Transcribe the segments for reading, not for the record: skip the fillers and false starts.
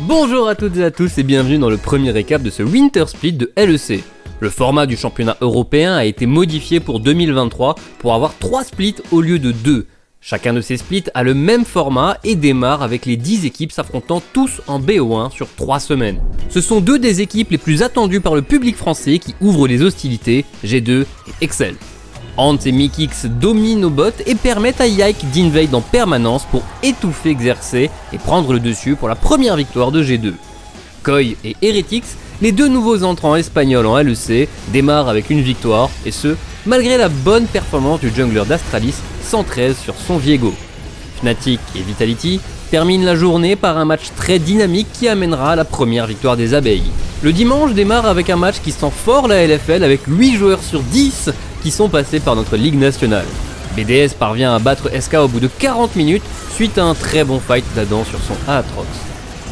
Bonjour à toutes et à tous et bienvenue dans le premier récap de ce Winter Split de LEC. Le format du championnat européen a été modifié pour 2023 pour avoir 3 splits au lieu de 2. Chacun de ces splits a le même format et démarre avec les 10 équipes s'affrontant tous en BO1 sur 3 semaines. Ce sont 2 des équipes les plus attendues par le public français qui ouvrent les hostilités, G2 et Excel. Hans et Mikix dominent nos bots et permettent à Yike d'invade en permanence pour étouffer Xerxes et prendre le dessus pour la première victoire de G2. Koi et Heretics, les 2 nouveaux entrants espagnols en LEC, démarrent avec une victoire, et ce, malgré la bonne performance du jungler d'Astralis, 113 sur son Viego. Fnatic et Vitality terminent la journée par un match très dynamique qui amènera à la première victoire des abeilles. Le dimanche démarre avec un match qui sent fort la LFL avec 8 joueurs sur 10 qui sont passés par notre ligue nationale. BDS parvient à battre SK au bout de 40 minutes suite à un très bon fight d'Adam sur son Aatrox.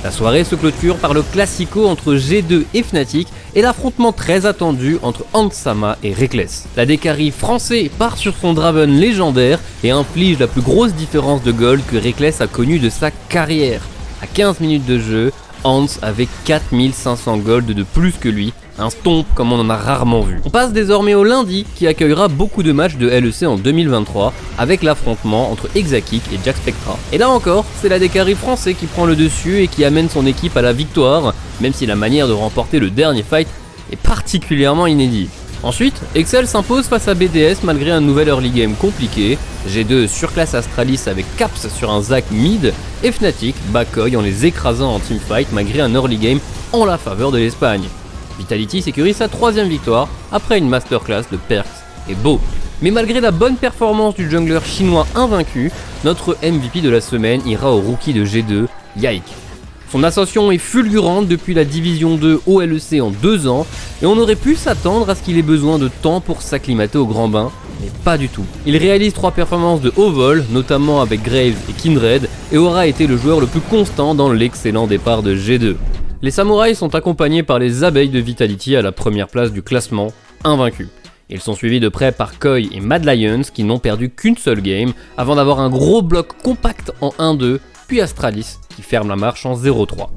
La soirée se clôture par le classico entre G2 et Fnatic et l'affrontement très attendu entre Handsama et Reckless. La Dekari français part sur son Draven légendaire et inflige la plus grosse différence de gold que Reckless a connue de sa carrière. À 15 minutes de jeu, Hans avait 4500 gold de plus que lui, un stomp comme on en a rarement vu. On passe désormais au lundi qui accueillera beaucoup de matchs de LEC en 2023 avec l'affrontement entre Exakik et Jack Spectra. Et là encore, c'est la Dekari français qui prend le dessus et qui amène son équipe à la victoire, même si la manière de remporter le dernier fight est particulièrement inédite. Ensuite, Excel s'impose face à BDS malgré un nouvel early game compliqué, G2 surclasse Astralis avec Caps sur un Zac mid, et Fnatic bat Koi en les écrasant en teamfight malgré un early game en la faveur de l'Espagne. Vitality sécurise sa 3ème victoire après une masterclass de Perks et Beau. Mais malgré la bonne performance du jungler chinois invaincu, notre MVP de la semaine ira au rookie de G2, Yike. Son ascension est fulgurante depuis la Division 2 au LEC en 2 ans, et on aurait pu s'attendre à ce qu'il ait besoin de temps pour s'acclimater au grand bain, mais pas du tout. Il réalise 3 performances de haut vol, notamment avec Graves et Kindred, et aura été le joueur le plus constant dans l'excellent départ de G2. Les samouraïs sont accompagnés par les abeilles de Vitality à la première place du classement, invaincus. Ils sont suivis de près par Koi et Mad Lions qui n'ont perdu qu'une seule game, avant d'avoir un gros bloc compact en 1-2, puis Astralis qui ferme la marche en 0-3.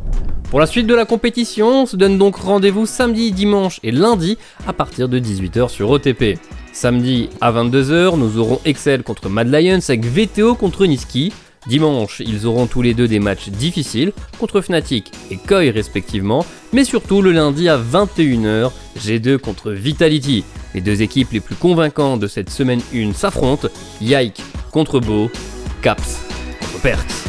Pour la suite de la compétition, on se donne donc rendez-vous samedi, dimanche et lundi à partir de 18h sur OTP. Samedi à 22h, nous aurons Excel contre Mad Lions avec VTO contre Niski. Dimanche, ils auront tous les deux des matchs difficiles contre Fnatic et Koi respectivement, mais surtout le lundi à 21h, G2 contre Vitality. Les 2 équipes les plus convaincantes de cette semaine 1 s'affrontent, Yike contre Beau, Caps contre Perks.